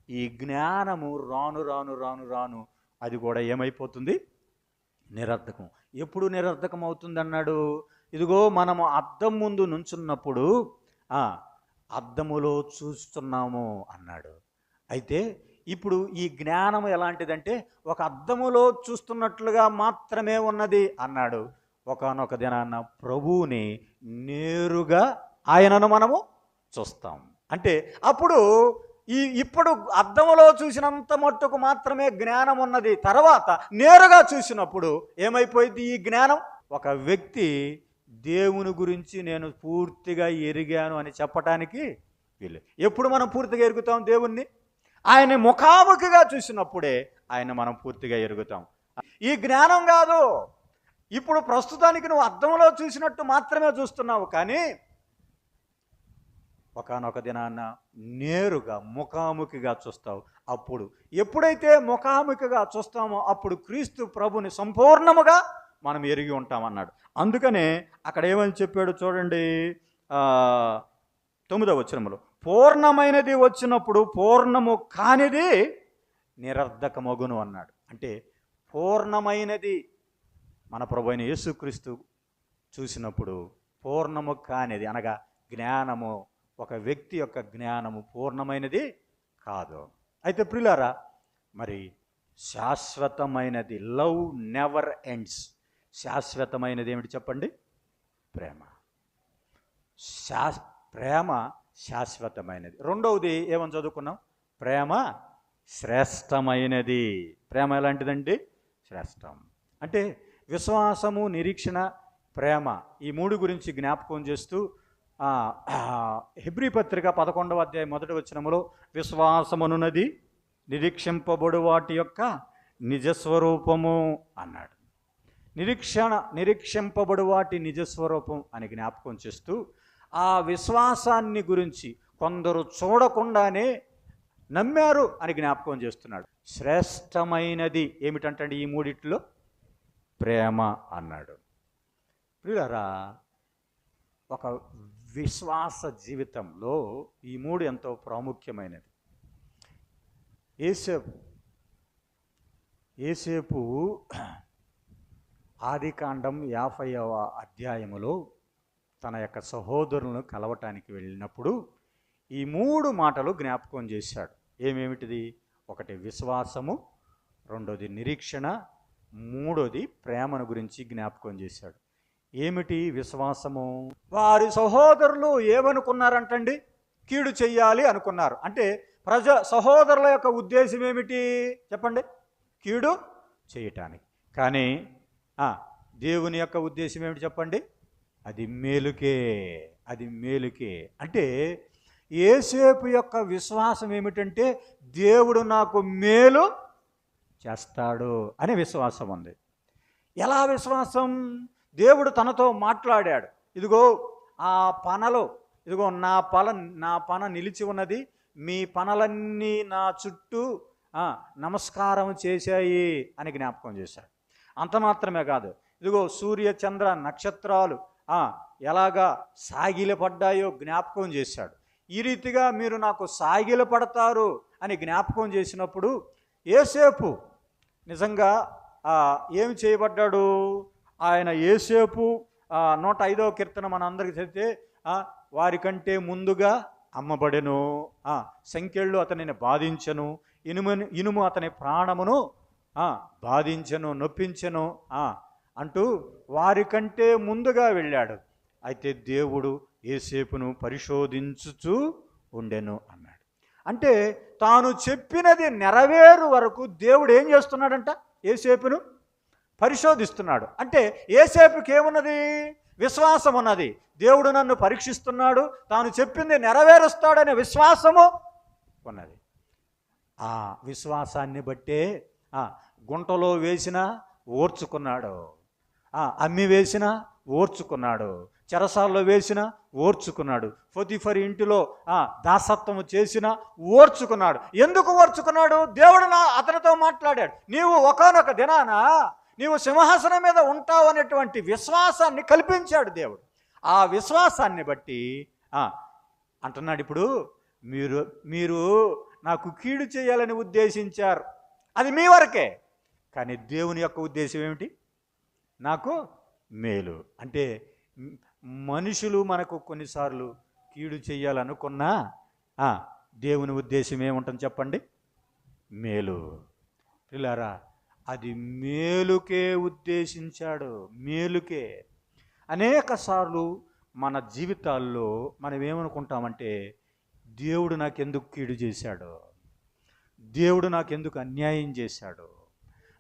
S1: ఈ జ్ఞానము రాను రాను రాను రాను అది కూడా ఏమైపోతుంది? నిరర్ధకం. ఎప్పుడు నిరర్ధకం అవుతుంది అన్నాడు? ఇదిగో మనము అద్దం ముందు నుంచున్నప్పుడు అద్దములో చూస్తున్నాము అన్నాడు. అయితే ఇప్పుడు ఈ జ్ఞానం ఎలాంటిదంటే ఒక అద్దములో చూస్తున్నట్లుగా మాత్రమే ఉన్నది అన్నాడు. ఒకానొక దినాన ప్రభువుని నేరుగా ఆయనను మనము చూస్తాం. అంటే అప్పుడు ఇప్పుడు అద్దములో చూసినంత మట్టుకు మాత్రమే జ్ఞానం ఉన్నది. తర్వాత నేరుగా చూసినప్పుడు ఏమైపోయింది ఈ జ్ఞానం? ఒక వ్యక్తి దేవుని గురించి నేను పూర్తిగా ఎరిగాను అని చెప్పటానికి వీలు. ఎప్పుడు మనం పూర్తిగా ఎరుగుతాం దేవుణ్ణి? ఆయన ముఖాముఖిగా చూసినప్పుడే ఆయన మనం పూర్తిగా ఎరుగుతాం. ఈ జ్ఞానం కాదు, ఇప్పుడు ప్రస్తుతానికి నువ్వు అద్దంలో చూసినట్టు మాత్రమే చూస్తున్నావు, కానీ ఒకానొక దినాన నేరుగా ముఖాముఖిగా చూస్తావు. అప్పుడు ఎప్పుడైతే ముఖాముఖిగా చూస్తామో అప్పుడు క్రీస్తు ప్రభుని సంపూర్ణముగా మనం ఎరిగి ఉంటామన్నాడు. అందుకనే అక్కడ ఏమని చెప్పాడు చూడండి, 9వ వచనములో, పూర్ణమైనది వచ్చినప్పుడు పూర్ణము కానిది నిరర్ధకమగును అన్నాడు. అంటే పూర్ణమైనది మన ప్రభు అయిన యేసుక్రీస్తు చూసినప్పుడు పూర్ణము కానిది అనగా జ్ఞానము, ఒక వ్యక్తి యొక్క జ్ఞానము పూర్ణమైనది కాదు. అయితే ప్రియులారా, మరి శాశ్వతమైనది, లవ్ నెవర్ ఎండ్స్, శాశ్వతమైనది ఏమిటి చెప్పండి? ప్రేమ. ప్రేమ శాశ్వతమైనది. రెండవది ఏమని చదువుకున్నాం? ప్రేమ శ్రేష్టమైనది. ప్రేమ ఎలాంటిదండి? శ్రేష్టం. అంటే విశ్వాసము, నిరీక్షణ, ప్రేమ, ఈ మూడు గురించి జ్ఞాపకం చేస్తూ హెబ్రీ పత్రిక 11వ అధ్యాయం 1వ వచనములో విశ్వాసమునున్నది నిరీక్షింపబడు వాటి యొక్క నిజస్వరూపము అన్నాడు. నిరీక్షింపబడు వాటి నిజస్వరూపం అని జ్ఞాపకం చేస్తూ ఆ విశ్వాసాన్ని గురించి కొందరు చూడకుండానే నమ్మారు అని జ్ఞాపకం చేస్తున్నాడు. శ్రేష్టమైనది ఏమిటంటే ఈ మూడిట్లో ప్రేమ అన్నాడు. ప్రియులారా, ఒక విశ్వాస జీవితంలో ఈ మూడు ఎంతో ప్రాముఖ్యమైనది. యేసేపు ఆదికాండం 50వ అధ్యాయములో తన యొక్క సహోదరులను కలవటానికి వెళ్ళినప్పుడు ఈ 3 మాటలు జ్ఞాపకం చేశాడు. ఏమేమిటిది? ఒకటి విశ్వాసము, రెండోది నిరీక్షణ, మూడోది ప్రేమను గురించి జ్ఞాపకం చేశాడు. ఏమిటి విశ్వాసము? వారి సహోదరులు ఏమనుకున్నారంటండి? కీడు చెయ్యాలి అనుకున్నారు. అంటే సహోదరుల యొక్క ఉద్దేశం ఏమిటి చెప్పండి? కీడు చేయటానికి. కానీ దేవుని యొక్క ఉద్దేశం ఏమిటి చెప్పండి? అది మేలుకే, అది మేలుకే. అంటే యోసేపు యొక్క విశ్వాసం ఏమిటంటే దేవుడు నాకు మేలు చేస్తాడు అనే విశ్వాసం ఉంది. ఎలా విశ్వాసం? దేవుడు తనతో మాట్లాడాడు. ఇదిగో ఆ పనలో, ఇదిగో నా పన నిలిచి ఉన్నది, మీ పనలన్నీ నా చుట్టూ నమస్కారం చేశాయి అని జ్ఞాపకం చేశాడు. అంత మాత్రమే కాదు, ఇదిగో సూర్య చంద్ర నక్షత్రాలు ఎలాగా సాగిలపడ్డాయో జ్ఞాపకం చేశాడు. ఈ రీతిగా మీరు నాకు సాగిలపడతారు అని జ్ఞాపకం చేసినప్పుడు యోసేపు నిజంగా ఏమి చేయబడ్డాడు? ఆయన యోసేపు 105వ కీర్తన మన అందరికీ చదివితే వారికంటే ముందుగా అమ్మబడెను, సంకెళ్ళు అతనిని బాధించెను, ఇనుము అతని ప్రాణమును బాధించెను, నొప్పించెను అంటూ వారికంటే ముందుగా వెళ్ళాడు. అయితే దేవుడు యోసేపును పరిశోధించుచూ ఉండెను అన్నాడు. అంటే తాను చెప్పినది నెరవేరు వరకు దేవుడు ఏం చేస్తున్నాడంట? యోసేపును పరిశోధిస్తున్నాడు. అంటే యోసేపుకి ఏమున్నది? విశ్వాసం ఉన్నది. దేవుడు నన్ను పరీక్షిస్తున్నాడు, తాను చెప్పింది నెరవేరుస్తాడనే విశ్వాసము ఉన్నది. ఆ విశ్వాసాన్ని బట్టే గుంటలో వేసినా ఓర్చుకున్నాడు, అమ్మి వేసినా ఓర్చుకున్నాడు, చెరసాల్లో వేసిన ఓర్చుకున్నాడు, పొతిఫరు ఇంటిలో దాసత్వము చేసిన ఓర్చుకున్నాడు. ఎందుకు ఓర్చుకున్నాడు? దేవుడు అతనితో మాట్లాడాడు. నీవు ఒకానొక దినాన నీవు సింహాసనం మీద ఉంటావు అనేటువంటి విశ్వాసాన్ని కల్పించాడు దేవుడు. ఆ విశ్వాసాన్ని బట్టి అంటున్నాడు, ఇప్పుడు మీరు నాకు కీడు చేయాలని ఉద్దేశించారు, అది మీ వరకే. కానీ దేవుని యొక్క ఉద్దేశం ఏమిటి? నాకు మేలు. అంటే మనుషులు మనకు కొన్నిసార్లు కీడు చేయాలనుకున్నా దేవుని ఉద్దేశం ఏముంటుంది చెప్పండి? మేలు. పిల్లారా, అది మేలుకే ఉద్దేశించాడు, మేలుకే. అనేక సార్లు మన జీవితాల్లో మనం ఏమనుకుంటామంటే దేవుడు నాకెందుకు కీడు చేశాడు, దేవుడు నాకెందుకు అన్యాయం చేశాడు.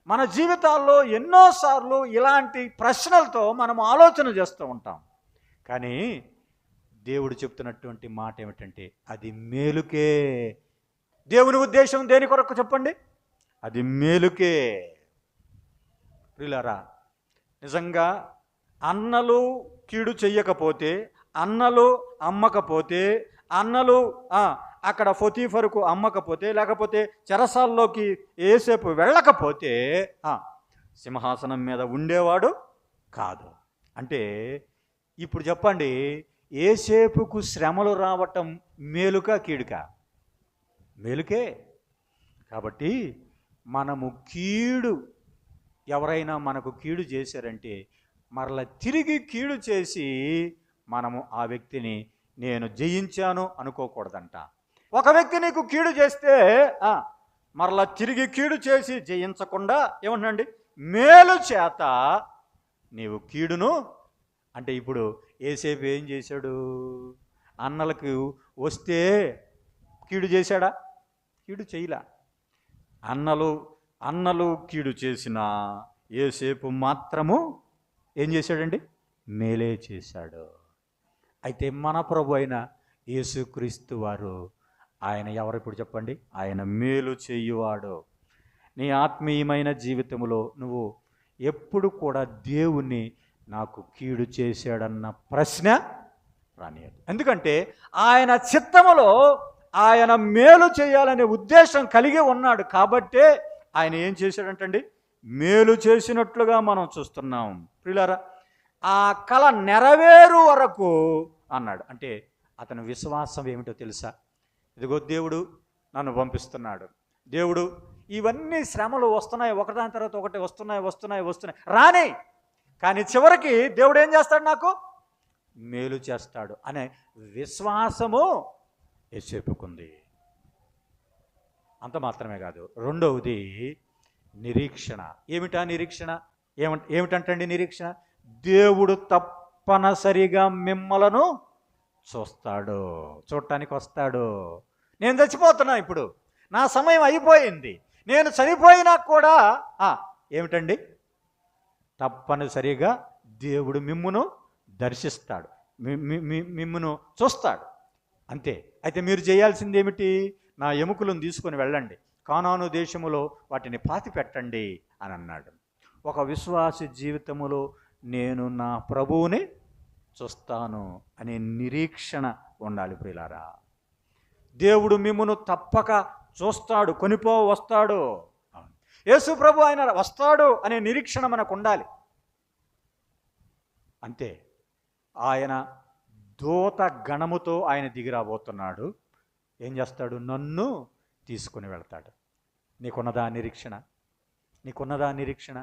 S1: మన జీవితాల్లో ఎన్నోసార్లు ఇలాంటి ప్రశ్నలతో మనం ఆలోచన చేస్తూ ఉంటాం. కానీ దేవుడు చెప్తున్నటువంటి మాట ఏమిటంటే అది మేలుకే. దేవుని ఉద్దేశం దేని కొరకు చెప్పండి? అది మేలుకే. ప్రియులారా, నిజంగా అన్నలు కీడు చెయ్యకపోతే, అన్నలు అమ్మకపోతే, అన్నలు అక్కడ పొతిఫరుకు అమ్మకపోతే, లేకపోతే చెరసాల్లోకి యోసేపు వెళ్ళకపోతే సింహాసనం మీద ఉండేవాడు కాదు. అంటే ఇప్పుడు చెప్పండి, యోసేపుకు శ్రమలు రావటం మేలుకా కీడుకా? మేలుకే. కాబట్టి మనము ఎవరైనా మనకు కీడు చేశారంటే మరలా తిరిగి కీడు చేసి మనము ఆ వ్యక్తిని నేను జయించాను అనుకోకూడదంట. ఒక వ్యక్తి నీకు కీడు చేస్తే మరలా తిరిగి కీడు చేసి జయించకుండా ఏమంటండి? మేలు చేత నీవు కీడును. అంటే ఇప్పుడు యోసేపు ఏం చేశాడు? అన్నలకు వస్తే కీడు చేశాడా? కీడు చేయలా. అన్నలు కీడు చేసిన యోసేపు మాత్రము ఏం చేశాడండి? మేలే చేశాడు. అయితే మన ప్రభు అయిన యేసుక్రీస్తు వారు ఆయన ఎవరు ఇప్పుడు చెప్పండి? ఆయన మేలు చేయువాడు. నీ ఆత్మీయమైన జీవితంలో నువ్వు ఎప్పుడు కూడా దేవుణ్ణి నాకు కీడు చేశాడన్న ప్రశ్న రానియదు. ఎందుకంటే ఆయన చిత్తములో ఆయన మేలు చేయాలనే ఉద్దేశం కలిగి ఉన్నాడు. కాబట్టే ఆయన ఏం చేశాడంటండి? మేలు చేసినట్లుగా మనం చూస్తున్నాం. ప్రియులారా, ఆ కళ నెరవేరు వరకు అన్నాడు. అంటే అతని విశ్వాసం ఏమిటో తెలుసా? ఇదిగో దేవుడు నన్ను పంపిస్తున్నాడు, దేవుడు ఇవన్నీ శ్రమలు వస్తున్నాయి, ఒకదాని తర్వాత ఒకటి వస్తున్నాయి రాని. కానీ చివరికి దేవుడు ఏం చేస్తాడు? నాకు మేలు చేస్తాడు అనే విశ్వాసము యోసేపుకుంది. అంత మాత్రమే కాదు, రెండవది నిరీక్షణ. ఏమిటా నిరీక్షణ? ఏమిటంటండి నిరీక్షణ? దేవుడు తప్పనిసరిగా మిమ్మలను చూస్తాడు, చూడటానికి వస్తాడు. నేను చచ్చిపోతున్నా, ఇప్పుడు నా సమయం అయిపోయింది, నేను చనిపోయినా కూడా ఏమిటండి, తప్పనిసరిగా దేవుడు మిమ్మును దర్శిస్తాడు, మిమ్మును చూస్తాడు. అంతే. అయితే మీరు చేయాల్సింది ఏమిటి? నా ఎముకలను తీసుకొని వెళ్ళండి, కానాను దేశములో వాటిని పాతి పెట్టండి అని అన్నాడు. ఒక విశ్వాసి జీవితములో నేను నా ప్రభువుని చూస్తాను అనే నిరీక్షణ ఉండాలి ప్రియులారా. దేవుడు మిమ్మును తప్పక చూస్తాడు, కొనిపో వస్తాడు. యేసు ప్రభు ఆయన వస్తాడు అనే నిరీక్షణ మనకు ఉండాలి. అంతే. ఆయన దూత గణముతో ఆయన దిగిరాబోతున్నాడు. ఏం చేస్తాడు? నన్ను తీసుకుని వెళ్తాడు. నీకున్నదా నిరీక్షణ? నీకున్నదా నిరీక్షణ?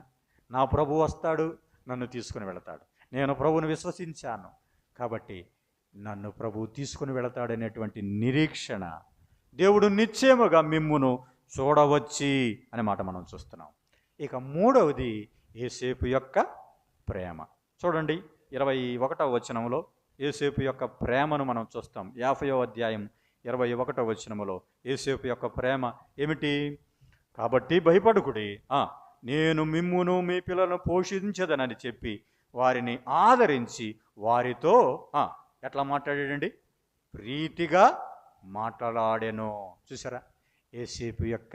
S1: నా ప్రభు వస్తాడు, నన్ను తీసుకుని వెళతాడు. నేను ప్రభువుని విశ్వసించాను కాబట్టి నన్ను ప్రభువు తీసుకుని వెళతాడనేటువంటి నిరీక్షణ. దేవుడు నిశ్చయముగా మిమ్మును చూడవచ్చి అనే మాట మనం చూస్తున్నాం. ఇక మూడవది యోసేపు యొక్క ప్రేమ. చూడండి 21వ వచనంలో యోసేపు యొక్క ప్రేమను మనం చూస్తాం. 50వ అధ్యాయం 21వ వచనములో యోసేపు యొక్క ప్రేమ ఏమిటి? కాబట్టి భయపడుకుడి, నేను మిమ్మును మీ పిల్లలను పోషించదనని చెప్పి వారిని ఆదరించి వారితో ఎట్లా మాట్లాడాడండి? ప్రీతిగా మాట్లాడాడెను. చూసారా యోసేపు యొక్క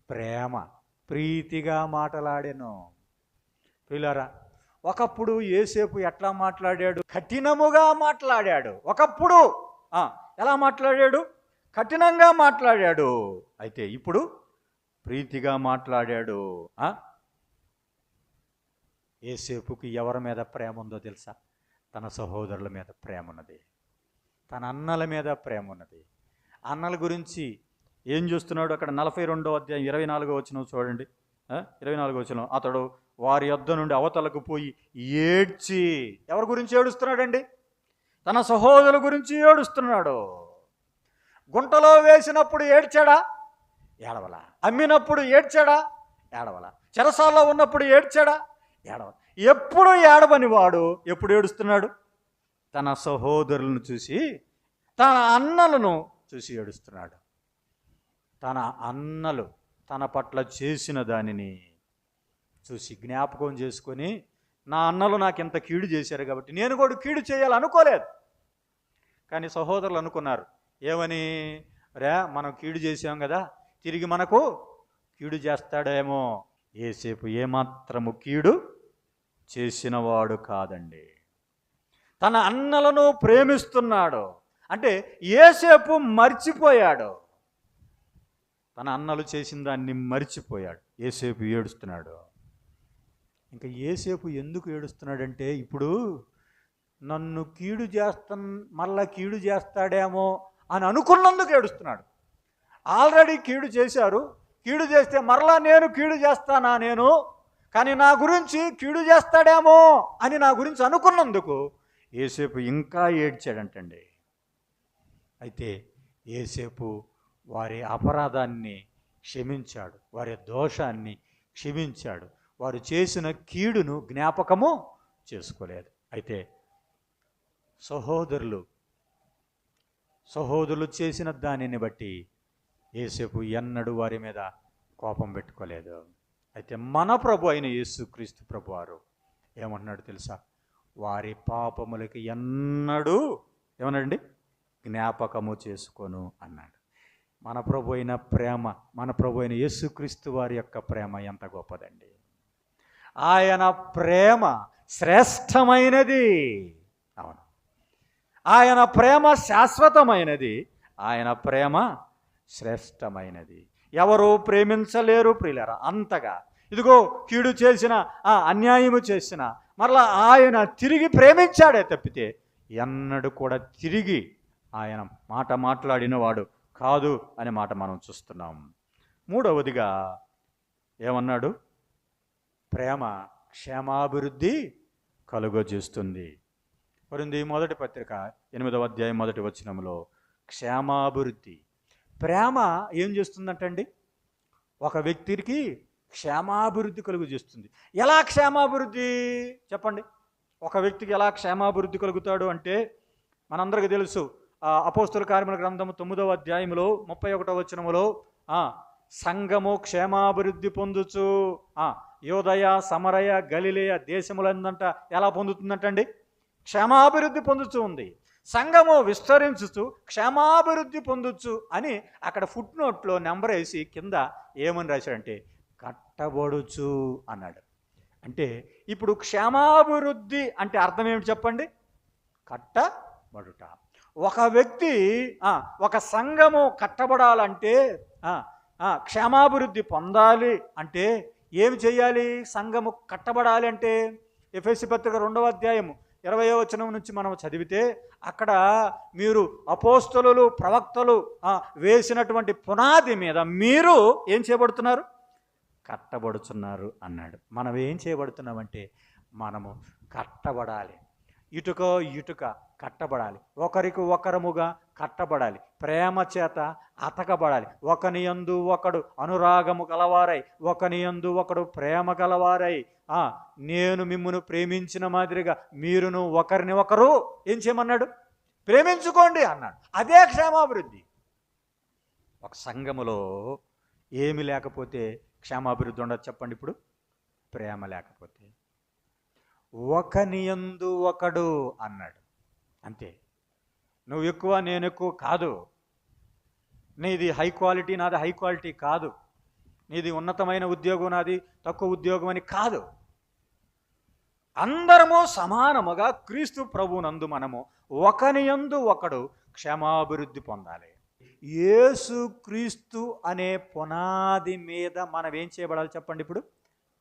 S1: ప్రేమ? ప్రీతిగా మాట్లాడాను. పిల్లరా, ఒకప్పుడు యోసేపు ఎట్లా మాట్లాడాడు? కఠినముగా మాట్లాడాడు. ఒకప్పుడు ఎలా మాట్లాడాడు? కఠినంగా మాట్లాడాడు. అయితే ఇప్పుడు ప్రీతిగా మాట్లాడాడు. యోసేపుకి ఎవరి మీద ప్రేమ ఉందో తెలుసా? తన సహోదరుల మీద ప్రేమ ఉన్నది, తన అన్నల మీద ప్రేమ ఉన్నది. అన్నల గురించి ఏం చూస్తున్నాడు? అక్కడ 42వ అధ్యాయం 24వ వచనం చూడండి. 24వ వచనం, అతడు వారి యొద్ద నుండి అవతలకు పోయి ఏడ్చి, ఎవరి గురించి ఏడుస్తున్నాడండి? తన సహోదరుల గురించి ఏడుస్తున్నాడు. గుంటలో వేసినప్పుడు ఏడ్చాడా? ఏడవలా. అమ్మినప్పుడు ఏడ్చాడా? ఏడవలా. చెరసాల్లో ఉన్నప్పుడు ఏడ్చాడా? ఏడవలా. ఎప్పుడు ఏడవని వాడు ఎప్పుడు ఏడుస్తున్నాడు? తన సహోదరులను చూసి, తన అన్నలను చూసి ఏడుస్తున్నాడు. తన అన్నలు తన పట్ల చేసిన దానిని చూసి జ్ఞాపకం చేసుకొని, నా అన్నలు నాకు ఇంత కీడు చేశారు కాబట్టి నేను కూడా కీడు చేయాలనుకోలేదు. కానీ సహోదరులు అనుకున్నారు. ఏమని? మనం కీడు చేసాం కదా, తిరిగి మనకు కీడు చేస్తాడేమో. యోసేపు ఏమాత్రము కీడు చేసినవాడు కాదండి. తన అన్నలను ప్రేమిస్తున్నాడు. అంటే యోసేపు మర్చిపోయాడు, తన అన్నలు చేసిన దాన్ని మర్చిపోయాడు. యోసేపు ఏడుస్తున్నాడు. ఇంకా యోసేపు ఎందుకు ఏడుస్తున్నాడంటే, ఇప్పుడు నన్ను కీడు మళ్ళా కీడు చేస్తాడేమో అని అనుకున్నందుకు ఏడుస్తున్నాడు. ఆల్రెడీ కీడు చేశారు, కీడు చేస్తే మరలా నేను కీడు చేస్తానా నేను, కానీ నా గురించి కీడు చేస్తాడేమో అని నా గురించి అనుకున్నందుకు యోసేపు ఇంకా ఏడ్చాడంటండి. అయితే యోసేపు వారి అపరాధాన్ని క్షమించాడు, వారి దోషాన్ని క్షమించాడు, వారు చేసిన కీడును జ్ఞాపకము చేసుకోలేదు. అయితే సహోదరులు చేసిన దానిని బట్టి యోసేపు ఎన్నడూ వారి మీద కోపం పెట్టుకోలేదు. అయితే మన ప్రభు అయిన యేసుక్రీస్తు ప్రభు వారు ఏమన్నాడు తెలుసా? వారి పాపములకి ఎన్నడూ ఏమన్నాడండి? జ్ఞాపకము చేసుకోను అన్నాడు. మన ప్రభు అయిన ప్రేమ, మన ప్రభు అయిన యేసుక్రీస్తు వారి యొక్క ప్రేమ ఎంత గొప్పదండి. ఆయన ప్రేమ శ్రేష్టమైనది. అవును, ఆయన ప్రేమ శాశ్వతమైనది, ఆయన ప్రేమ శ్రేష్టమైనది. ఎవరు ప్రేమించలేరు ప్రియులారా అంతగా. ఇదిగో కీడు చేసిన, అన్యాయము చేసిన మరలా ఆయన తిరిగి ప్రేమించాడే తప్పితే ఎన్నడూ కూడా తిరిగి ఆయన మాట మాట్లాడినవాడు కాదు అనే మాట మనం చూస్తున్నాం. మూడవదిగా ఏమన్నాడు? ప్రేమ క్షేమాభివృద్ధి కలుగజేస్తుంది. కొరింథీ మొదటి పత్రిక 8వ అధ్యాయం 1వ వచనంలో క్షేమాభివృద్ధి. ప్రేమ ఏం చేస్తుందంటండి? ఒక వ్యక్తికి క్షేమాభివృద్ధి కలుగు చేస్తుంది. ఎలా క్షేమాభివృద్ధి చెప్పండి? ఒక వ్యక్తికి ఎలా క్షేమాభివృద్ధి కలుగుతాడు అంటే మనందరికీ తెలుసు. అపోస్తల కార్యముల గ్రంథము 9వ అధ్యాయంలో 31వ వచనములో సంఘము క్షేమాభివృద్ధి పొందుచు యోదయ సమరయ గలిలయ దేశములందంట ఎలా పొందుతుందంటండి? క్షేమాభివృద్ధి పొందుతూ ఉంది. సంఘము విస్తరించుచు క్షేమాభివృద్ధి పొందొచ్చు అని అక్కడ ఫుట్ నోట్లో నెంబర్ వేసి కింద ఏమని రాశాడంటే కట్టబడుచు అన్నాడు. అంటే ఇప్పుడు క్షేమాభివృద్ధి అంటే అర్థం ఏమిటి చెప్పండి? కట్టబడుట. ఒక వ్యక్తి ఒక సంఘము కట్టబడాలంటే క్షేమాభివృద్ధి పొందాలి అంటే ఏమి చేయాలి? సంఘము కట్టబడాలి అంటే ఎఫెసీ పత్రిక 2వ అధ్యాయము 20వ వచనం నుంచి మనం చదివితే అక్కడ మీరు అపోస్తలులు ప్రవక్తలు వేసినటువంటి పునాది మీద మీరు ఏం చేయబడుతున్నారు? కట్టబడుతున్నారు అన్నాడు. మనం ఏం చేయబడుతున్నామంటే మనము కట్టబడాలి. ఇటుక కట్టబడాలి. ఒకరికి ఒకరముగా కట్టబడాలి. ప్రేమ చేత అతకబడాలి. ఒకని యందు ఒకడు అనురాగము గలవారై ఒకని యందు ఒకడు ప్రేమ గలవారై నేను మిమ్మును ప్రేమించిన మాదిరిగా మీరును ఒకరిని ఒకరు ఏం చేయమన్నాడు? ప్రేమించుకోండి అన్నాడు. అదే క్షేమాభివృద్ధి. ఒక సంఘములో ఏమి లేకపోతే క్షేమాభివృద్ధి ఉండదు చెప్పండి? ఇప్పుడు ప్రేమ లేకపోతే. ఒకని యందు ఒకడు అన్నాడు. అంతే. నువ్వు ఎక్కువ నేను ఎక్కువ కాదు. నీది హై క్వాలిటీ నాది హై క్వాలిటీ కాదు. నీది ఉన్నతమైన ఉద్యోగం నాది తక్కువ ఉద్యోగం అని కాదు. అందరము సమానముగా క్రీస్తు ప్రభునందు మనము ఒకని యందు ఒకడు క్షేమాభివృద్ధి పొందాలి. యేసు క్రీస్తు అనే పునాది మీద మనం ఏం చేయబడాలి చెప్పండి? ఇప్పుడు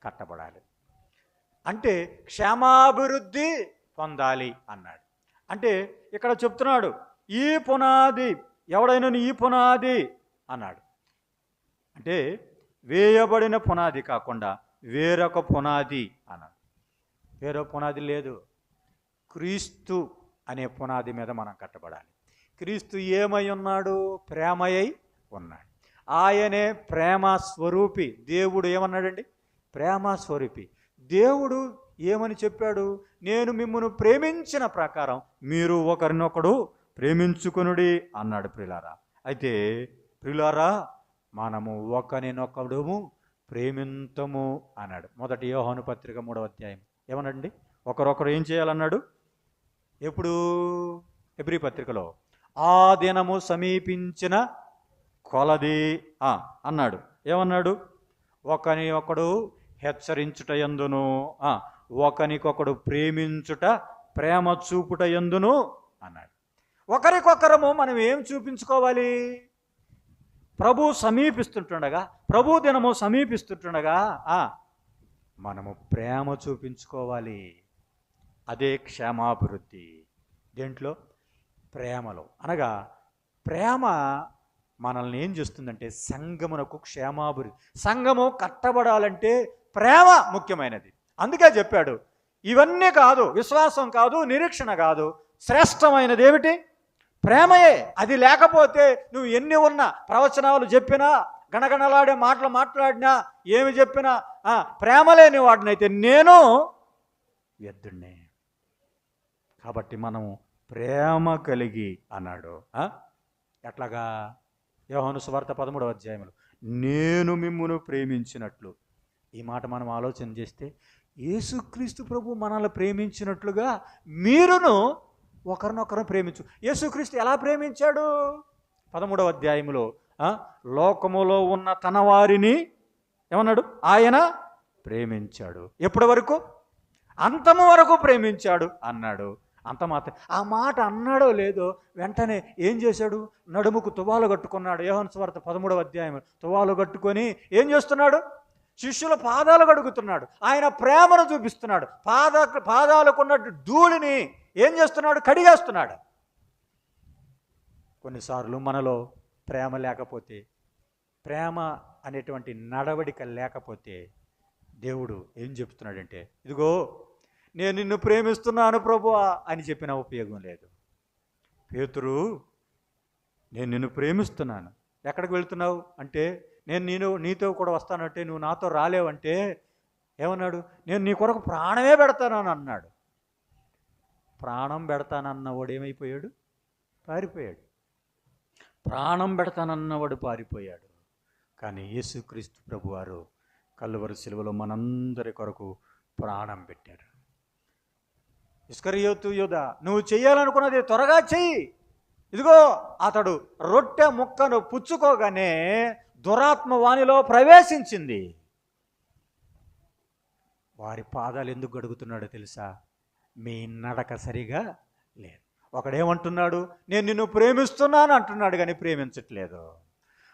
S1: కట్టబడాలి. అంటే క్షేమాభివృద్ధి పొందాలి అన్నాడు. అంటే ఇక్కడ చెప్తున్నాడు ఈ పునాది ఎవడైనా ఈ పునాది అన్నాడు. అంటే వేయబడిన పునాది కాకుండా వేరొక పునాది అన్నాడు. వేరొక పునాది లేదు. క్రీస్తు అనే పునాది మీద మనం కట్టబడాలి. క్రీస్తు ఏమై ఉన్నాడు? ప్రేమయై ఉన్నాడు. ఆయనే ప్రేమ స్వరూపి. దేవుడు ఏమన్నాడండి? ప్రేమ స్వరూపి. దేవుడు ఏమని చెప్పాడు? నేను మిమ్మును ప్రేమించిన ప్రకారం మీరు ఒకరినొకడు ప్రేమించుకొనుడి అన్నాడు. ప్రియులారా, అయితే ప్రియులారా మనము ఒకరినొకడు ప్రేమింతము అన్నాడు. మొదటి యోహాను పత్రిక 3వ అధ్యాయం ఏమన్నాడండి? ఒకరొకరు ఏం చేయాలన్నాడు? ఎప్పుడు? హెబ్రీ పత్రికలో ఆ దినము సమీపించిన కొలది అన్నాడు. ఏమన్నాడు? ఒకని ఒకడు హెచ్చరించుట యందును ఒకనికొకడు ప్రేమించుట ప్రేమ చూపుట యందును అన్నాడు. ఒకరికొకరము మనం ఏం చూపించుకోవాలి? ప్రభు సమీపిస్తుంటుండగా, ప్రభు దినము సమీపిస్తుంటుండగా మనము ప్రేమ చూపించుకోవాలి. అదే క్షేమాభివృద్ధి. దేంట్లో? ప్రేమలో. అనగా ప్రేమ మనల్ని ఏం చేస్తుందంటే సంఘమునకు క్షేమాభివృద్ధి. సంఘము కట్టబడాలంటే ప్రేమ ముఖ్యమైనది. అందుకే చెప్పాడు ఇవన్నీ కాదు, విశ్వాసం కాదు, నిరీక్షణ కాదు, శ్రేష్టమైనది ఏమిటి? ప్రేమయే. అది లేకపోతే నువ్వు ఎన్ని ఉన్నా, ప్రవచనాలు చెప్పినా, గణగణలాడే మాటలు మాట్లాడినా, ఏమి చెప్పినా ప్రేమ లేని వాడినైతే నేను వ్యర్థుణ్ణే. కాబట్టి మనం ప్రేమ కలిగి అన్నాడు. ఎట్లాగా? యోహాను సువార్త 13వ అధ్యాయంలో నేను మిమ్మును ప్రేమించినట్లు. ఈ మాట మనం ఆలోచన చేస్తే యేసుక్రీస్తు ప్రభు మనల్ని ప్రేమించినట్లుగా మీరును ఒకరినొకరు ప్రేమించు. యేసుక్రీస్తు ఎలా ప్రేమించాడు? 13వ అధ్యాయంలో లోకములో ఉన్న తన వారిని ఏమన్నాడు? ఆయన ప్రేమించాడు. ఎప్పటి వరకు? అంతము వరకు ప్రేమించాడు అన్నాడు. అంత మాత్రం. ఆ మాట అన్నాడో లేదో వెంటనే ఏం చేశాడు? నడుముకు తువాలు కట్టుకున్నాడు. యోహాను సువార్త 13వ అధ్యాయం తువాలు కట్టుకొని ఏం చేస్తున్నాడు? శిష్యుల పాదాలు కడుగుతున్నాడు. ఆయన ప్రేమను చూపిస్తున్నాడు. పాదాలకున్న ధూళిని ఏం చేస్తున్నాడు? కడిగేస్తున్నాడు. కొన్నిసార్లు మనలో ప్రేమ లేకపోతే, ప్రేమ అనేటువంటి నడవడిక లేకపోతే దేవుడు ఏం చెప్తున్నాడంటే, ఇదిగో నేను నిన్ను ప్రేమిస్తున్నాను ప్రభువా అని చెప్పిన ఉపయోగం లేదు. పేతురు, నేను నిన్ను ప్రేమిస్తున్నాను, ఎక్కడికి వెళ్తున్నావు అంటే, నేను నీతో కూడా వస్తానంటే నువ్వు నాతో రాలేవంటే ఏమన్నాడు, నేను నీ కొరకు ప్రాణమే పెడతానని అన్నాడు. ప్రాణం పెడతానన్నవాడు ఏమైపోయాడు? పారిపోయాడు. ప్రాణం పెడతానన్నవాడు పారిపోయాడు. కానీ యేసుక్రీస్తు ప్రభువారు కల్వరి శిలువలో మనందరి కొరకు ప్రాణం పెట్టారు. ఇస్కరియోతు యూదా, నువ్వు చెయ్యాలనుకున్నది త్వరగా చెయ్యి. ఇదిగో అతడు రొట్టె ముక్కను పుచ్చుకోగానే దురాత్మ వానిలో ప్రవేశించింది. వారి పాదాలు ఎందుకు గడుగుతున్నాడో తెలుసా? మీ నడక సరిగా లేదు. ఒకడేమంటున్నాడు, నేను నిన్ను ప్రేమిస్తున్నాను అంటున్నాడు కానీ ప్రేమించట్లేదు.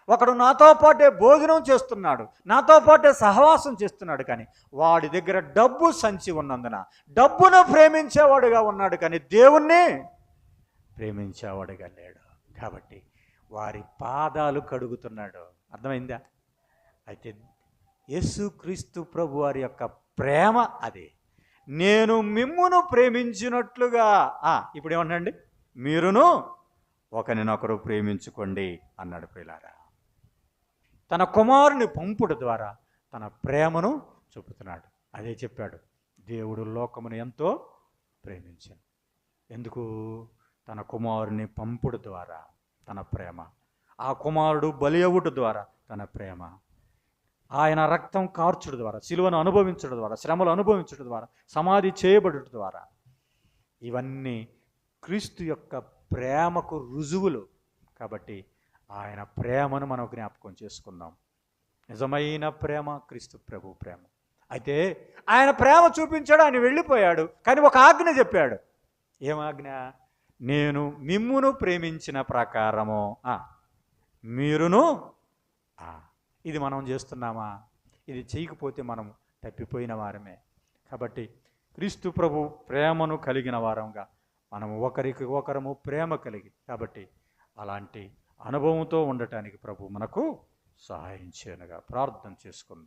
S1: ఒకడు నాతో పాటే భోజనం చేస్తున్నాడు, నాతో పాటే సహవాసం చేస్తున్నాడు, కానీ వాడి దగ్గర డబ్బు సంచి ఉన్నందున డబ్బును ప్రేమించేవాడుగా ఉన్నాడు, కానీ దేవుణ్ణి ప్రేమించేవాడుగా లేడు. కాబట్టి వారి పాదాలు కడుగుతున్నాడు. అర్థమైందా? అయితే యేసుక్రీస్తు ప్రభు వారి యొక్క ప్రేమ అది. నేను మిమ్మును ప్రేమించినట్లుగా ఇప్పుడు ఏమన్నాండి, మీరును ఒకరినొకరు ప్రేమించుకోండి అన్నాడు. ప్రియులారా, తన కుమారుని పంపుడు ద్వారా తన ప్రేమను చూపుతున్నాడు. అదే చెప్పాడు, దేవుడు లోకమును ఎంతో ప్రేమించాడు. ఎందుకు? తన కుమారుని పంపుడు ద్వారా తన ప్రేమ, ఆ కుమారుడు బలి అవ్వుట ద్వారా తన ప్రేమ, ఆయన రక్తం కార్చుడు ద్వారా, శిలువను అనుభవించడం ద్వారా, శ్రమలు అనుభవించడం ద్వారా, సమాధి చేయబడుట ద్వారా, ఇవన్నీ క్రీస్తు యొక్క ప్రేమకు రుజువులు. కాబట్టి ఆయన ప్రేమను మనం జ్ఞాపకం చేసుకుందాం. నిజమైన ప్రేమ క్రీస్తు ప్రభు ప్రేమ. అయితే ఆయన ప్రేమ చూపించాడు, ఆయన వెళ్ళిపోయాడు, కానీ ఒక ఆజ్ఞ చెప్పాడు. ఏం ఆజ్ఞ? నేను మిమ్మును ప్రేమించిన ప్రకారము మీరును. ఇది మనం చేస్తున్నామా? ఇది చేయకపోతే మనం తప్పిపోయిన వారమే. కాబట్టి క్రీస్తు ప్రభు ప్రేమను కలిగిన వారంగా మనము ఒకరికి ఒకరము ప్రేమ కలిగి, కాబట్టి అలాంటి అనుభవంతో ఉండటానికి ప్రభు మనకు సహాయం చేయనుగా ప్రార్థన చేసుకుందాం.